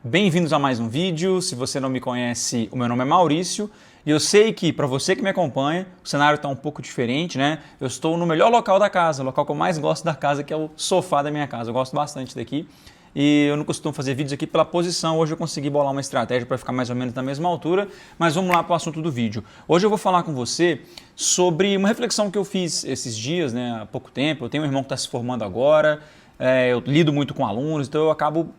Bem-vindos a mais um vídeo. Se você não me conhece, o meu nome é Maurício e eu sei que para você que me acompanha, o cenário está um pouco diferente, né? Eu estou no melhor local da casa, o local que eu mais gosto da casa, que é o sofá da minha casa. Eu gosto bastante daqui e eu não costumo fazer vídeos aqui pela posição. Hoje eu consegui bolar uma estratégia para ficar mais ou menos na mesma altura, mas vamos lá para o assunto do vídeo. Hoje eu vou falar com você sobre uma reflexão que eu fiz esses dias, né, há pouco tempo. Eu tenho um irmão que está se formando agora. Eu lido muito com alunos, então eu acabo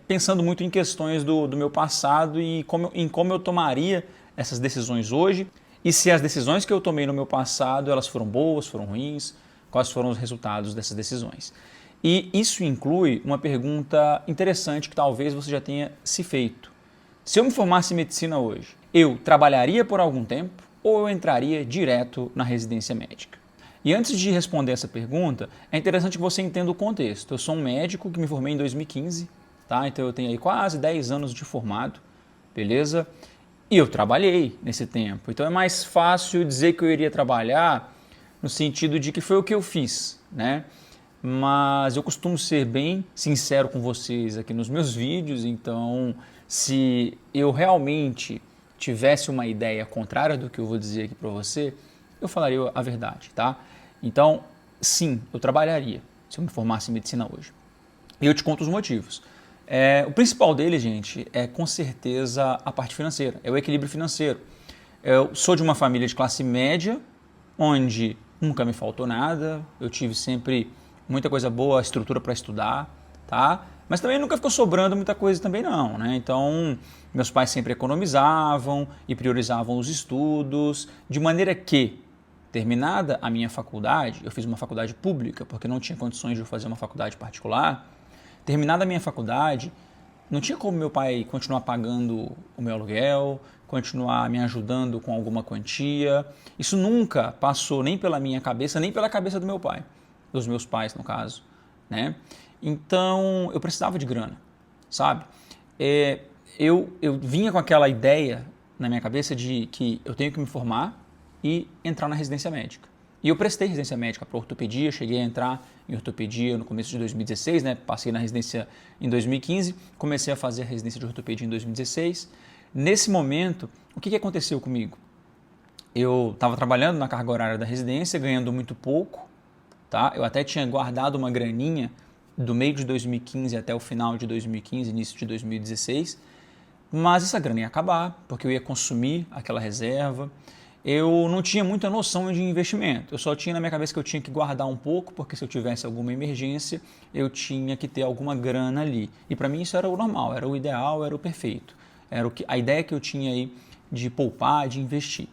pensando muito em questões do meu passado e em como eu tomaria essas decisões hoje e se as decisões que eu tomei no meu passado elas foram boas, foram ruins, quais foram os resultados dessas decisões. E isso inclui uma pergunta interessante que talvez você já tenha se feito. Se eu me formasse em medicina hoje, eu trabalharia por algum tempo ou eu entraria direto na residência médica? E antes de responder essa pergunta, é interessante que você entenda o contexto. Eu sou um médico que me formei em 2015, tá? Então eu tenho aí quase 10 anos de formado, beleza? E eu trabalhei nesse tempo. Então é mais fácil dizer que eu iria trabalhar no sentido de que foi o que eu fiz, né? Mas eu costumo ser bem sincero com vocês aqui nos meus vídeos, então se eu realmente tivesse uma ideia contrária do que eu vou dizer aqui para você, eu falaria a verdade, tá? Então, sim, eu trabalharia se eu me formasse em medicina hoje. E eu te conto os motivos. O principal dele, gente, é com certeza a parte financeira, é o equilíbrio financeiro. Eu sou de uma família de classe média, onde nunca me faltou nada, eu tive sempre muita coisa boa, estrutura para estudar, tá? Mas também nunca ficou sobrando muita coisa também não, né? Então, meus pais sempre economizavam e priorizavam os estudos, de maneira que, terminada a minha faculdade, eu fiz uma faculdade pública, porque não tinha condições de eu fazer uma faculdade particular. Terminada a minha faculdade, não tinha como meu pai continuar pagando o meu aluguel, continuar me ajudando com alguma quantia. Isso nunca passou nem pela minha cabeça, nem pela cabeça do meu pai, dos meus pais, no caso, né? Então, eu precisava de grana, sabe? Eu vinha com aquela ideia na minha cabeça de que eu tenho que me formar e entrar na residência médica. E eu prestei residência médica para ortopedia, cheguei a entrar em ortopedia no começo de 2016, né? Passei na residência em 2015, comecei a fazer a residência de ortopedia em 2016. Nesse momento, o que aconteceu comigo? Eu estava trabalhando na carga horária da residência, ganhando muito pouco, tá? Eu até tinha guardado uma graninha do meio de 2015 até o final de 2015, início de 2016, mas essa grana ia acabar, porque eu ia consumir aquela reserva. Eu não tinha muita noção de investimento, eu só tinha na minha cabeça que eu tinha que guardar um pouco, porque se eu tivesse alguma emergência, eu tinha que ter alguma grana ali. E para mim isso era o normal, era o ideal, era o perfeito. Era a ideia que eu tinha aí de poupar, de investir.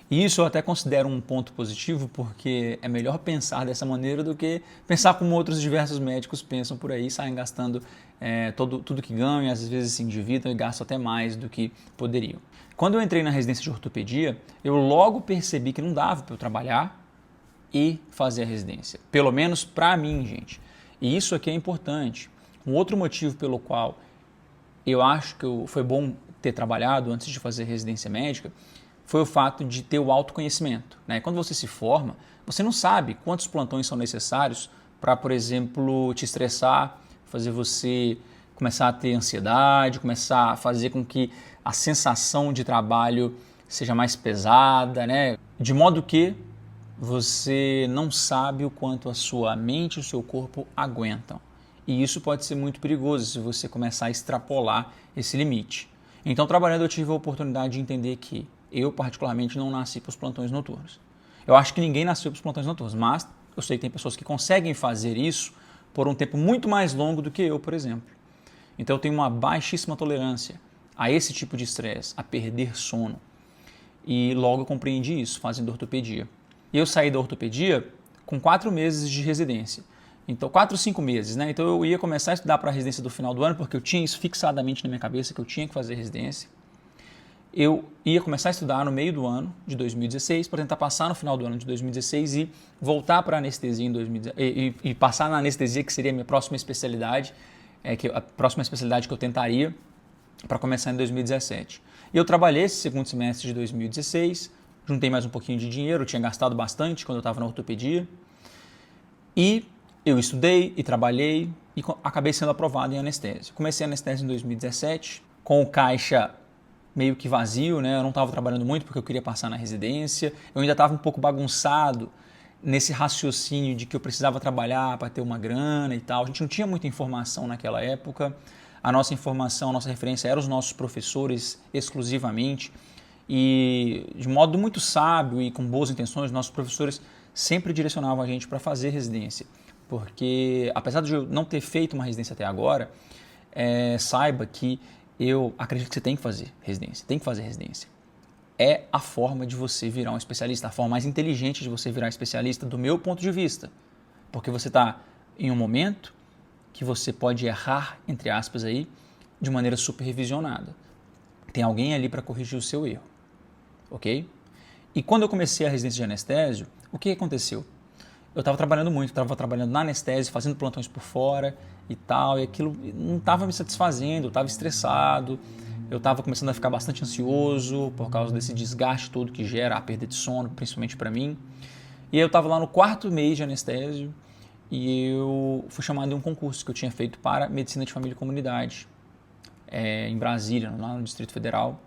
E isso eu até considero um ponto positivo, porque é melhor pensar dessa maneira do que pensar como outros diversos médicos pensam por aí, saem gastando tudo que ganham e às vezes se endividam e gastam até mais do que poderiam. Quando eu entrei na residência de ortopedia, eu logo percebi que não dava para eu trabalhar e fazer a residência. Pelo menos para mim, gente. E isso aqui é importante. Um outro motivo pelo qual eu acho que foi bom ter trabalhado antes de fazer residência médica foi o fato de ter o autoconhecimento, né? Quando você se forma, você não sabe quantos plantões são necessários para, por exemplo, te estressar, fazer você começar a ter ansiedade, começar a fazer com que a sensação de trabalho seja mais pesada, né? De modo que você não sabe o quanto a sua mente e o seu corpo aguentam. E isso pode ser muito perigoso se você começar a extrapolar esse limite. Então, trabalhando, eu tive a oportunidade de entender que eu, particularmente, não nasci para os plantões noturnos. Eu acho que ninguém nasceu para os plantões noturnos, mas eu sei que tem pessoas que conseguem fazer isso por um tempo muito mais longo do que eu, por exemplo. Então, eu tenho uma baixíssima tolerância a esse tipo de estresse, a perder sono. E logo eu compreendi isso, fazendo ortopedia. E eu saí da ortopedia com 4 meses de residência. Então, 4 ou 5 meses, né? Então, eu ia começar a estudar para a residência do final do ano, porque eu tinha isso fixadamente na minha cabeça, que eu tinha que fazer residência. Eu ia começar a estudar no meio do ano de 2016 para tentar passar no final do ano de 2016 e voltar para a anestesia em 2016 e passar na anestesia, que seria a minha próxima especialidade, a próxima especialidade que eu tentaria para começar em 2017. E eu trabalhei esse segundo semestre de 2016, juntei mais um pouquinho de dinheiro, eu tinha gastado bastante quando eu estava na ortopedia e eu estudei e trabalhei e acabei sendo aprovado em anestésio. Comecei anestésio em 2017, com o caixa meio que vazio, né? Eu não estava trabalhando muito porque eu queria passar na residência. Eu ainda estava um pouco bagunçado nesse raciocínio de que eu precisava trabalhar para ter uma grana e tal. A gente não tinha muita informação naquela época. A nossa informação, a nossa referência eram os nossos professores exclusivamente. E de modo muito sábio e com boas intenções, nossos professores sempre direcionavam a gente para fazer residência. Porque, apesar de eu não ter feito uma residência até agora, saiba que eu acredito que você tem que fazer residência, É a forma de você virar um especialista, a forma mais inteligente de você virar especialista, do meu ponto de vista. Porque você está em um momento que você pode errar, entre aspas, aí, de maneira supervisionada. Tem alguém ali para corrigir o seu erro, ok? E quando eu comecei a residência de anestésio, o que aconteceu? Eu estava trabalhando muito, estava trabalhando na anestésio, fazendo plantões por fora e tal, e aquilo não estava me satisfazendo, eu estava estressado, eu estava começando a ficar bastante ansioso por causa desse desgaste todo que gera a perda de sono, principalmente para mim. E aí eu estava lá no 4º mês de anestésio e eu fui chamado em um concurso que eu tinha feito para Medicina de Família e Comunidade, em Brasília, lá no Distrito Federal.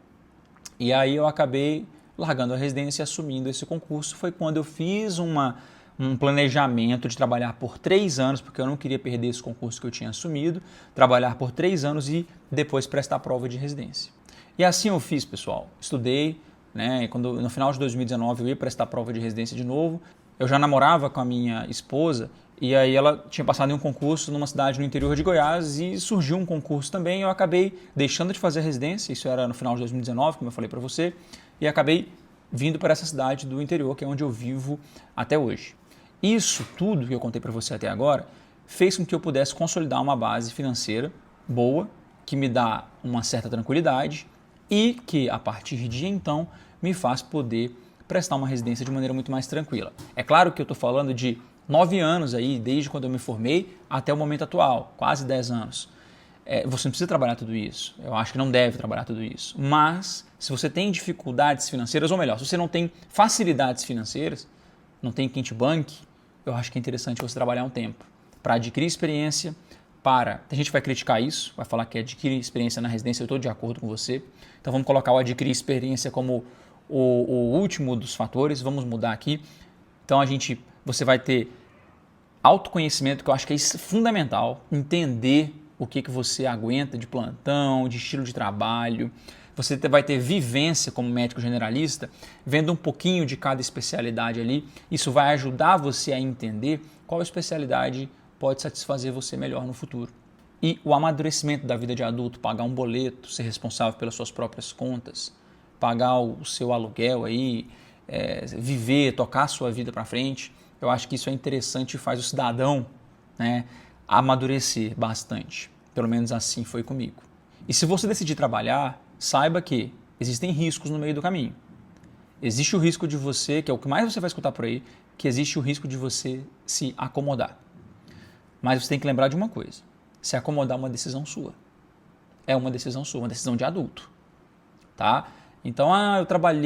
E aí eu acabei largando a residência e assumindo esse concurso. Foi quando eu fiz um planejamento de trabalhar por 3 anos, porque eu não queria perder esse concurso que eu tinha assumido, trabalhar por 3 anos e depois prestar a prova de residência. E assim eu fiz, pessoal. Estudei, né? Quando, no final de 2019 eu ia prestar a prova de residência de novo. Eu já namorava com a minha esposa e aí ela tinha passado em um concurso numa cidade no interior de Goiás e surgiu um concurso também. Eu acabei deixando de fazer a residência, isso era no final de 2019, como eu falei para você, e acabei vindo para essa cidade do interior, que é onde eu vivo até hoje. Isso tudo que eu contei para você até agora fez com que eu pudesse consolidar uma base financeira boa, que me dá uma certa tranquilidade e que, a partir de então, me faz poder prestar uma residência de maneira muito mais tranquila. É claro que eu estou falando de 9 anos aí, desde quando eu me formei até o momento atual, quase 10 anos. Você não precisa trabalhar tudo isso, eu acho que não deve trabalhar tudo isso, mas se você tem dificuldades financeiras, ou melhor, se você não tem facilidades financeiras, não tem quem te banque, eu acho que é interessante você trabalhar um tempo para adquirir experiência, tem gente que vai criticar isso, vai falar que adquirir experiência na residência, eu estou de acordo com você, então vamos colocar o adquirir experiência como o último dos fatores, vamos mudar aqui. Então você vai ter autoconhecimento, que eu acho que é fundamental, entender o que você aguenta de plantão, de estilo de trabalho. Você vai ter vivência como médico generalista, vendo um pouquinho de cada especialidade ali. Isso vai ajudar você a entender qual especialidade pode satisfazer você melhor no futuro. E o amadurecimento da vida de adulto, pagar um boleto, ser responsável pelas suas próprias contas, pagar o seu aluguel aí, viver, tocar a sua vida para frente, eu acho que isso é interessante e faz o cidadão, né, amadurecer bastante. Pelo menos assim foi comigo. E se você decidir trabalhar, saiba que existem riscos no meio do caminho. Existe o risco de você, que é o que mais você vai escutar por aí, que existe o risco de você se acomodar. Mas você tem que lembrar de uma coisa: se acomodar é uma decisão sua. É uma decisão sua, uma decisão de adulto. Tá? Então, eu trabalho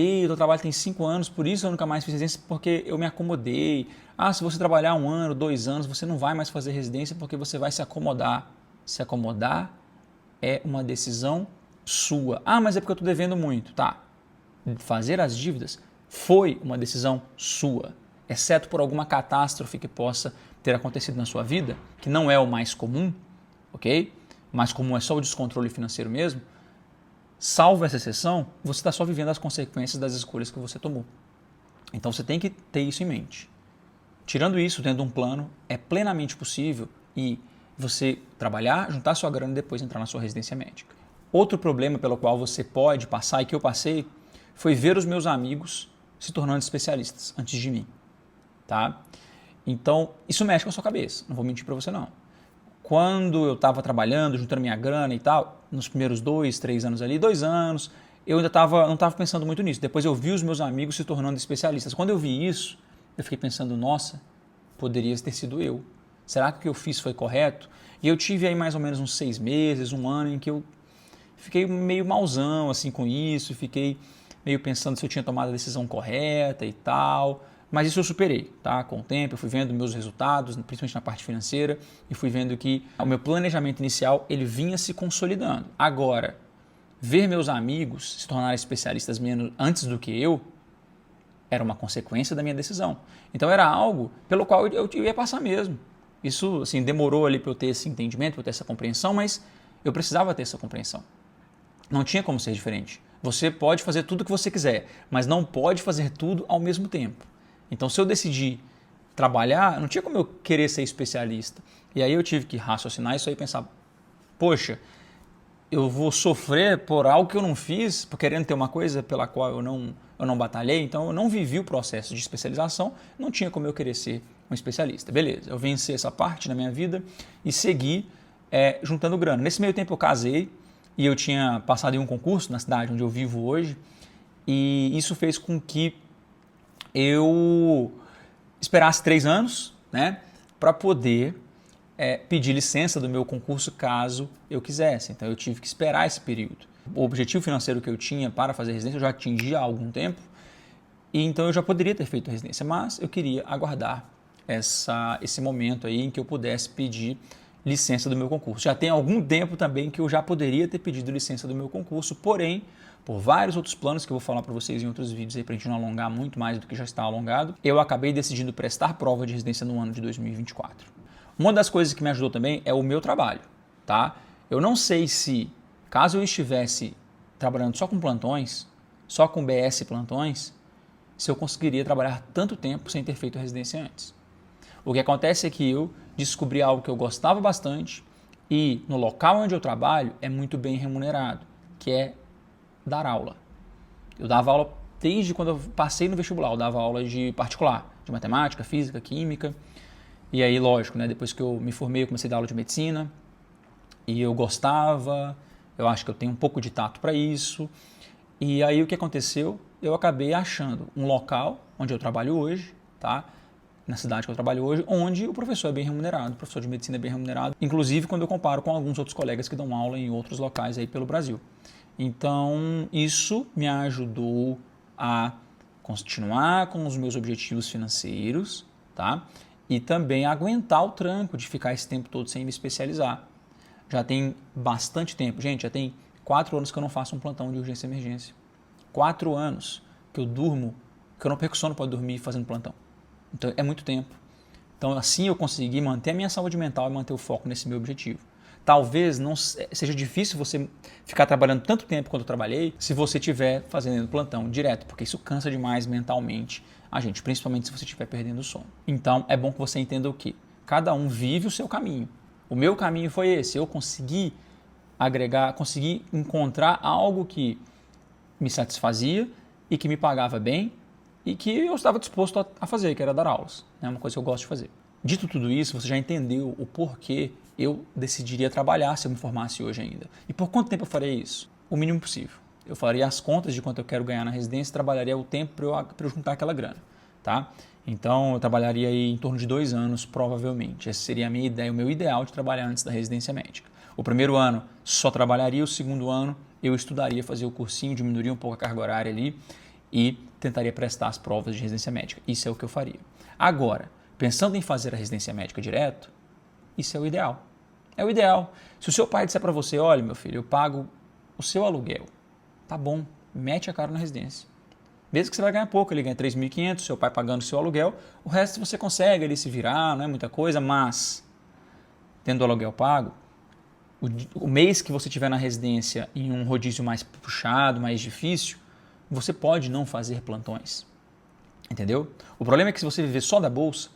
tem 5 anos, por isso eu nunca mais fiz residência, porque eu me acomodei. Se você trabalhar 1 ano, 2 anos, você não vai mais fazer residência porque você vai se acomodar. Se acomodar é uma decisão sua. Mas é porque eu estou devendo muito. Tá. Fazer as dívidas foi uma decisão sua, exceto por alguma catástrofe que possa ter acontecido na sua vida, que não é o mais comum, ok? O mais comum é só o descontrole financeiro mesmo. Salvo essa exceção, você está só vivendo as consequências das escolhas que você tomou. Então você tem que ter isso em mente. Tirando isso, tendo um plano, é plenamente possível e você trabalhar, juntar sua grana e depois entrar na sua residência médica. Outro problema pelo qual você pode passar e que eu passei foi ver os meus amigos se tornando especialistas antes de mim. Tá? Então, isso mexe com a sua cabeça, não vou mentir para você não. Quando eu estava trabalhando, juntando minha grana e tal, nos primeiros 2, 3 anos ali, 2 anos, eu ainda não estava pensando muito nisso. Depois eu vi os meus amigos se tornando especialistas. Quando eu vi isso, eu fiquei pensando, nossa, poderia ter sido eu. Será que o que eu fiz foi correto? E eu tive aí mais ou menos uns 6 meses, 1 ano, em que eu fiquei meio mauzão assim, com isso, fiquei meio pensando se eu tinha tomado a decisão correta e tal. Mas isso eu superei, tá? Com o tempo eu fui vendo meus resultados, principalmente na parte financeira, e fui vendo que o meu planejamento inicial ele vinha se consolidando. Agora, ver meus amigos se tornarem especialistas menos antes do que eu era uma consequência da minha decisão. Então era algo pelo qual eu ia passar mesmo. Isso assim, demorou ali para eu ter esse entendimento, para eu ter essa compreensão, mas eu precisava ter essa compreensão. Não tinha como ser diferente. Você pode fazer tudo o que você quiser, mas não pode fazer tudo ao mesmo tempo. Então se eu decidir trabalhar, não tinha como eu querer ser especialista. E aí eu tive que raciocinar isso aí e pensar, poxa, eu vou sofrer por algo que eu não fiz, por querendo ter uma coisa pela qual eu não batalhei, então eu não vivi o processo de especialização, não tinha como eu querer ser um especialista. Beleza, eu venci essa parte na minha vida e segui juntando grana. Nesse meio tempo eu casei e eu tinha passado em um concurso na cidade onde eu vivo hoje e isso fez com que eu esperasse 3 anos, né, para poder pedir licença do meu concurso caso eu quisesse. Então eu tive que esperar esse período. O objetivo financeiro que eu tinha para fazer residência eu já atingi há algum tempo e então eu já poderia ter feito a residência, mas eu queria aguardar esse momento aí em que eu pudesse pedir licença do meu concurso. Já tem algum tempo também que eu já poderia ter pedido licença do meu concurso, porém, por vários outros planos que eu vou falar para vocês em outros vídeos para a gente não alongar muito mais do que já está alongado, eu acabei decidindo prestar prova de residência no ano de 2024. Uma das coisas que me ajudou também é o meu trabalho, tá? Eu não sei se, caso eu estivesse trabalhando só com plantões, só com BS plantões, se eu conseguiria trabalhar tanto tempo sem ter feito a residência antes. O que acontece é que eu descobri algo que eu gostava bastante e no local onde eu trabalho é muito bem remunerado, que é dar aula. Eu dava aula desde quando eu passei no vestibular, eu dava aula de particular, de matemática, física, química. E aí, lógico, né, depois que eu me formei, eu comecei a dar aula de medicina e eu gostava, eu acho que eu tenho um pouco de tato para isso. E aí o que aconteceu? Eu acabei achando um local onde eu trabalho hoje, tá? Na cidade que eu trabalho hoje, onde o professor é bem remunerado, o professor de medicina é bem remunerado, inclusive quando eu comparo com alguns outros colegas que dão aula em outros locais aí pelo Brasil. Então, isso me ajudou a continuar com os meus objetivos financeiros, tá? E também aguentar o tranco de ficar esse tempo todo sem me especializar. Já tem bastante tempo, gente, já tem 4 anos que eu não faço um plantão de urgência e emergência. 4 anos que eu durmo, que eu não perco sono para dormir fazendo plantão. Então é muito tempo. Então assim eu consegui manter a minha saúde mental e manter o foco nesse meu objetivo. Talvez não seja difícil você ficar trabalhando tanto tempo quanto eu trabalhei se você estiver fazendo plantão direto, porque isso cansa demais mentalmente a gente, principalmente se você estiver perdendo o sono. Então é bom que você entenda o que? Cada um vive o seu caminho. O meu caminho foi esse, eu consegui agregar, consegui encontrar algo que me satisfazia e que me pagava bem e que eu estava disposto a fazer, que era dar aulas. É uma coisa que eu gosto de fazer. Dito tudo isso, você já entendeu o porquê eu decidiria trabalhar se eu me formasse hoje ainda. E por quanto tempo eu farei isso? O mínimo possível. Eu faria as contas de quanto eu quero ganhar na residência e trabalharia o tempo para eu juntar aquela grana. Tá? Então, eu trabalharia aí em torno de 2 anos, provavelmente. Essa seria a minha ideia, o meu ideal de trabalhar antes da residência médica. O primeiro ano só trabalharia, o segundo ano eu estudaria, fazia o cursinho, diminuiria um pouco a carga horária ali e tentaria prestar as provas de residência médica. Isso é o que eu faria. Agora, pensando em fazer a residência médica direto, isso é o ideal. É o ideal. Se o seu pai disser para você, olha meu filho, eu pago o seu aluguel, tá bom, mete a cara na residência. Mesmo que você vai ganhar pouco, ele ganha 3.500, seu pai pagando o seu aluguel, o resto você consegue ele se virar, não é muita coisa, mas tendo o aluguel pago, o mês que você tiver na residência em um rodízio mais puxado, mais difícil, você pode não fazer plantões. Entendeu? O problema é que se você viver só da bolsa,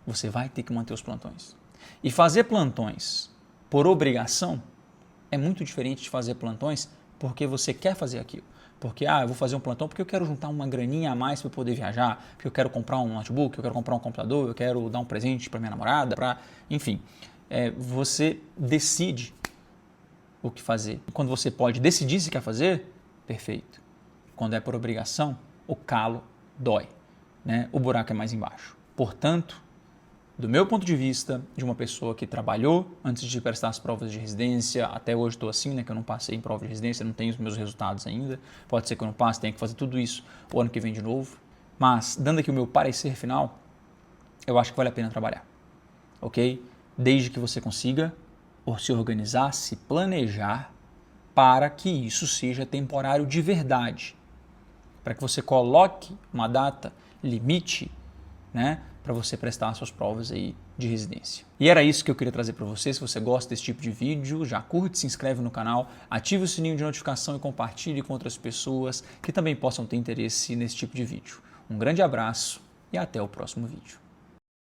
você vai ter que manter os plantões. E fazer plantões por obrigação é muito diferente de fazer plantões porque você quer fazer aquilo. Porque, eu vou fazer um plantão porque eu quero juntar uma graninha a mais para poder viajar, porque eu quero comprar um notebook, eu quero comprar um computador, eu quero dar um presente para minha namorada, enfim. Você decide o que fazer. Quando você pode decidir se quer fazer, perfeito. Quando é por obrigação, o calo dói, né? O buraco é mais embaixo. Portanto, do meu ponto de vista, de uma pessoa que trabalhou antes de prestar as provas de residência, até hoje estou assim, né, que eu não passei em prova de residência, não tenho os meus resultados ainda, pode ser que eu não passe, tenha que fazer tudo isso o ano que vem de novo. Mas, dando aqui o meu parecer final, eu acho que vale a pena trabalhar, ok? Desde que você consiga se organizar, se planejar para que isso seja temporário de verdade. Para que você coloque uma data limite, né, para você prestar suas provas aí de residência. E era isso que eu queria trazer para você. Se você gosta desse tipo de vídeo, já curte, se inscreve no canal, ative o sininho de notificação e compartilhe com outras pessoas que também possam ter interesse nesse tipo de vídeo. Um grande abraço e até o próximo vídeo.